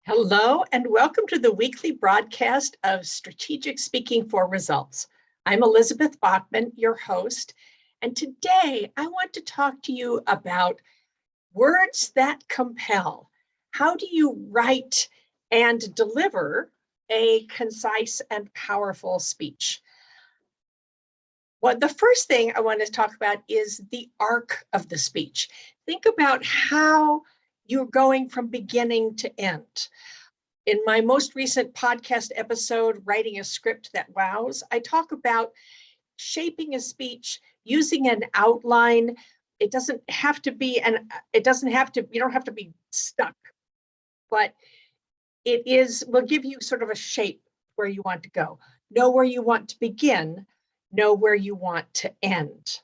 Hello, and welcome to the weekly broadcast of Strategic Speaking for Results. I'm Elizabeth Bachman, your host, and today I want to talk to you about words that compel. How do you write and deliver a concise and powerful speech? Well, the first thing I want to talk about is the arc of the speech. Think about how you're going from beginning to end. In my most recent podcast episode, Writing a Script That Wows, I talk about shaping a speech using an outline. It doesn't have to be, you don't have to be stuck, but will give you sort of a shape where you want to go. Know where you want to begin, know where you want to end.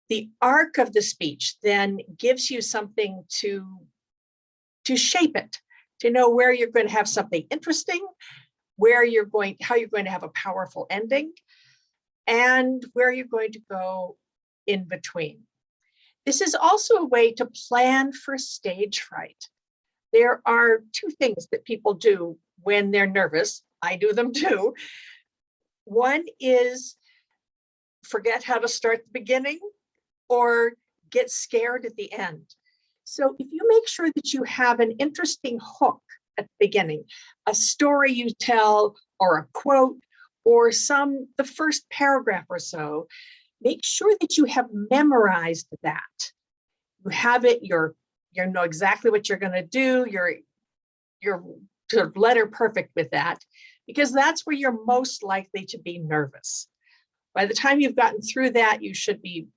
The arc of the speech then gives you something to shape it, to know where you're going to have something interesting, how you're going to have a powerful ending, and where you're going to go in between. This is also a way to plan for stage fright. There are two things that people do when they're nervous. I do them too. One is forget how to start the beginning or get scared at the end. So if you make sure that you have an interesting hook at the beginning, a story you tell or a quote or the first paragraph or so, make sure that you have memorized that. You have it, you know exactly what you're going to do, you're sort of letter perfect with that, because that's where you're most likely to be nervous. By the time you've gotten through that, you should be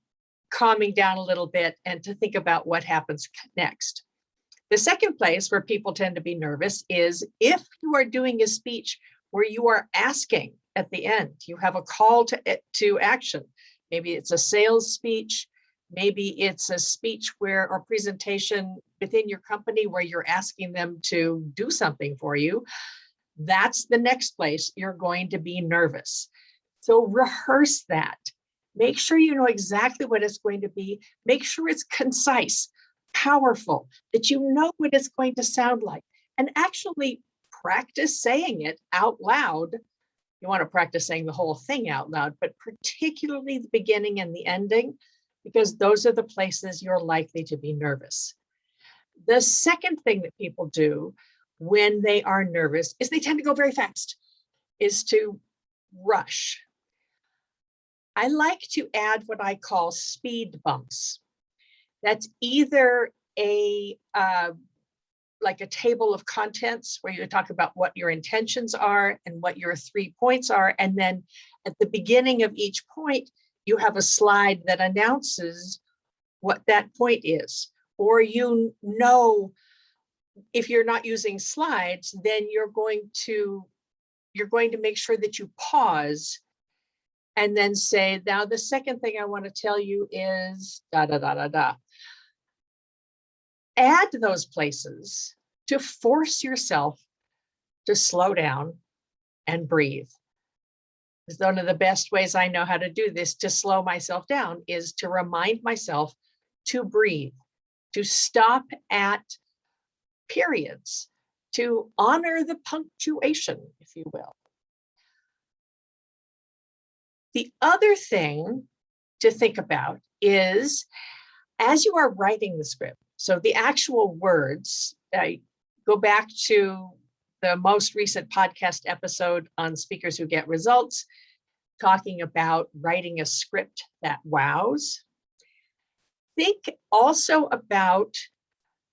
calming down a little bit and to think about what happens next. The second place where people tend to be nervous is if you are doing a speech where you are asking at the end, you have a call to action. Maybe it's a sales speech, maybe it's a speech or presentation within your company where you're asking them to do something for you. That's the next place you're going to be nervous. So rehearse that. Make sure you know exactly what it's going to be. Make sure it's concise, powerful, that you know what it's going to sound like, and actually practice saying it out loud. You want to practice saying the whole thing out loud, but particularly the beginning and the ending, because those are the places you're likely to be nervous. The second thing that people do when they are nervous is they tend to go very fast, is to rush. I like to add what I call speed bumps. That's either like a table of contents where you talk about what your intentions are and what your 3 points are. And then at the beginning of each point, you have a slide that announces what that point is. Or if you're not using slides, then you're going to make sure that you pause and then say, now the second thing I want to tell you is da, da, da, da, da. Add those places to force yourself to slow down and breathe. It's one of the best ways I know how to do this, to slow myself down, is to remind myself to breathe, to stop at periods, to honor the punctuation, if you will. The other thing to think about is as you are writing the script, so the actual words, go back to the most recent podcast episode on Speakers Who Get Results, talking about writing a script that wows. Think also about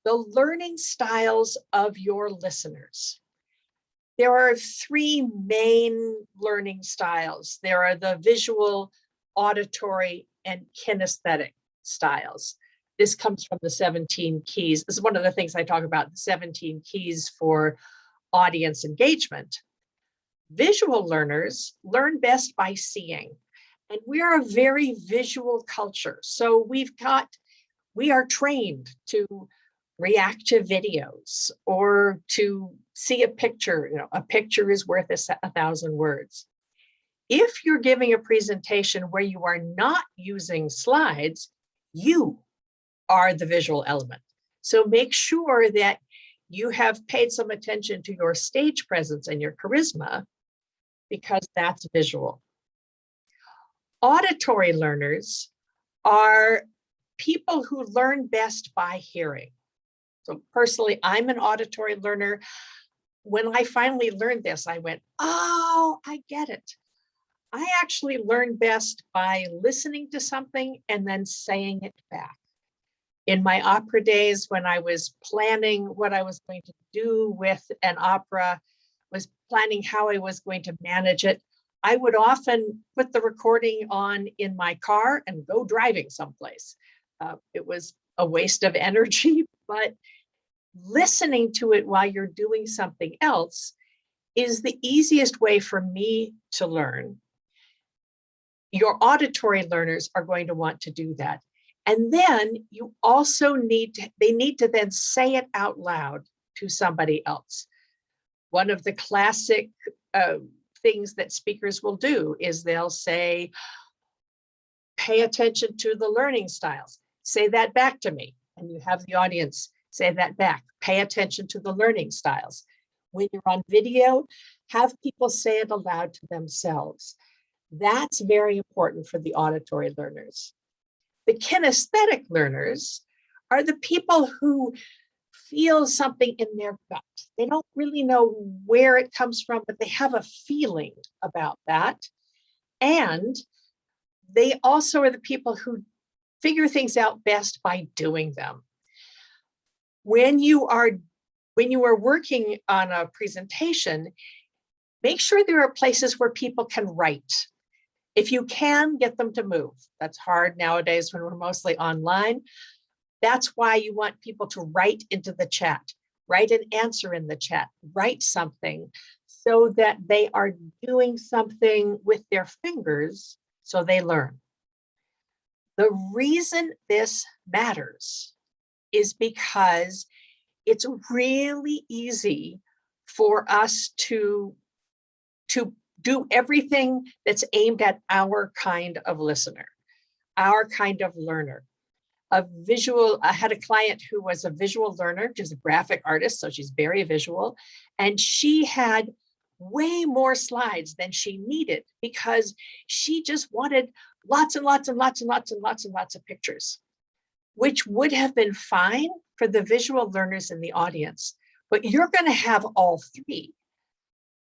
the learning styles of your listeners. There are 3 main learning styles. There are the visual, auditory, and kinesthetic styles. This comes from the 17 keys. This is one of the things I talk about, the 17 keys for audience engagement. Visual learners learn best by seeing. And we are a very visual culture. So we are trained to react to videos or to see a picture. A picture is worth 1,000 words. If you're giving a presentation where you are not using slides, you are the visual element. So make sure that You have paid some attention to your stage presence and your charisma because that's visual. Auditory learners are people who learn best by hearing. So personally, I'm an auditory learner. When I finally learned this, I went, oh, I get it. I actually learn best by listening to something and then saying it back. In my opera days, when I was planning what I was going to do with an opera, was planning how I was going to manage it, I would often put the recording on in my car and go driving someplace. It was a waste of energy, but listening to it while you're doing something else is the easiest way for me to learn. Your auditory learners are going to want to do that. And then you also they need to then say it out loud to somebody else. One of the classic things that speakers will do is they'll say, pay attention to the learning styles. Say that back to me. And you have the audience say that back. Pay attention to the learning styles. When you're on video, have people say it aloud to themselves. That's very important for the auditory learners. The kinesthetic learners are the people who feel something in their gut. They don't really know where it comes from, but they have a feeling about that. And they also are the people who figure things out best by doing them. When you are working on a presentation, make sure there are places where people can write. If you can, get them to move. That's hard nowadays when we're mostly online. That's why you want people to write into the chat, write an answer in the chat, write something so that they are doing something with their fingers so they learn. The reason this matters is because it's really easy for us to do everything that's aimed at our kind of listener, our kind of learner. I had a client who was a visual learner, she's a graphic artist, so she's very visual, and she had way more slides than she needed because she just wanted lots and lots and lots and lots and lots and lots of pictures, which would have been fine for the visual learners in the audience, but you're going to have all three.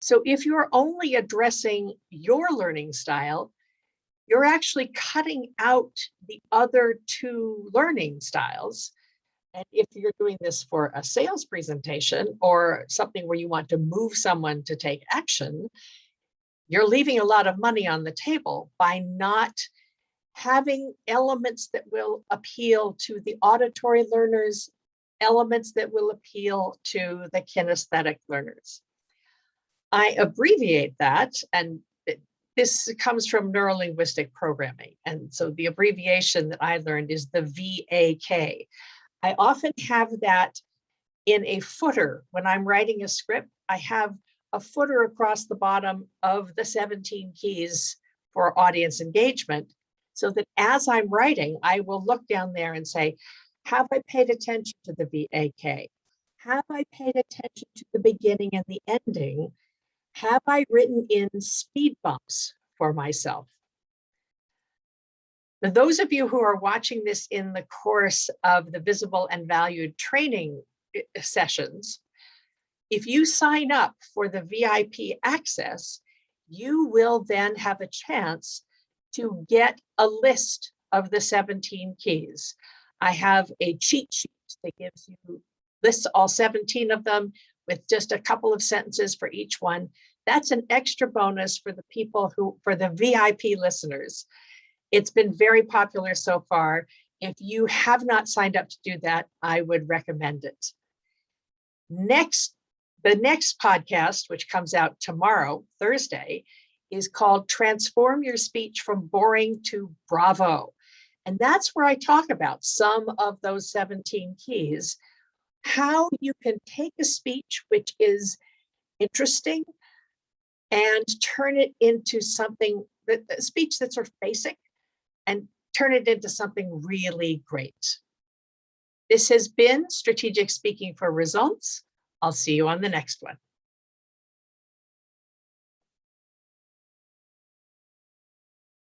So if you're only addressing your learning style, you're actually cutting out the other two learning styles. And if you're doing this for a sales presentation or something where you want to move someone to take action, you're leaving a lot of money on the table by not having elements that will appeal to the auditory learners, elements that will appeal to the kinesthetic learners. I abbreviate that, and this comes from neurolinguistic programming. And so the abbreviation that I learned is the VAK. I often have that in a footer. When I'm writing a script, I have a footer across the bottom of the 17 keys for audience engagement, so that as I'm writing, I will look down there and say, have I paid attention to the VAK? Have I paid attention to the beginning and the ending? Have I written in speed bumps for myself? Now, those of you who are watching this in the course of the Visible and Valued training sessions, if you sign up for the VIP access, you will then have a chance to get a list of the 17 keys. I have a cheat sheet that lists all 17 of them with just a couple of sentences for each one. That's an extra bonus for the people for the VIP listeners. It's been very popular so far. If you have not signed up to do that, I would recommend it. The next podcast, which comes out tomorrow, Thursday, is called Transform Your Speech from Boring to Bravo. And that's where I talk about some of those 17 keys, how you can take a speech which is interesting and turn it into something, a speech that's sort of basic, and turn it into something really great. This has been Strategic Speaking for Results. I'll see you on the next one.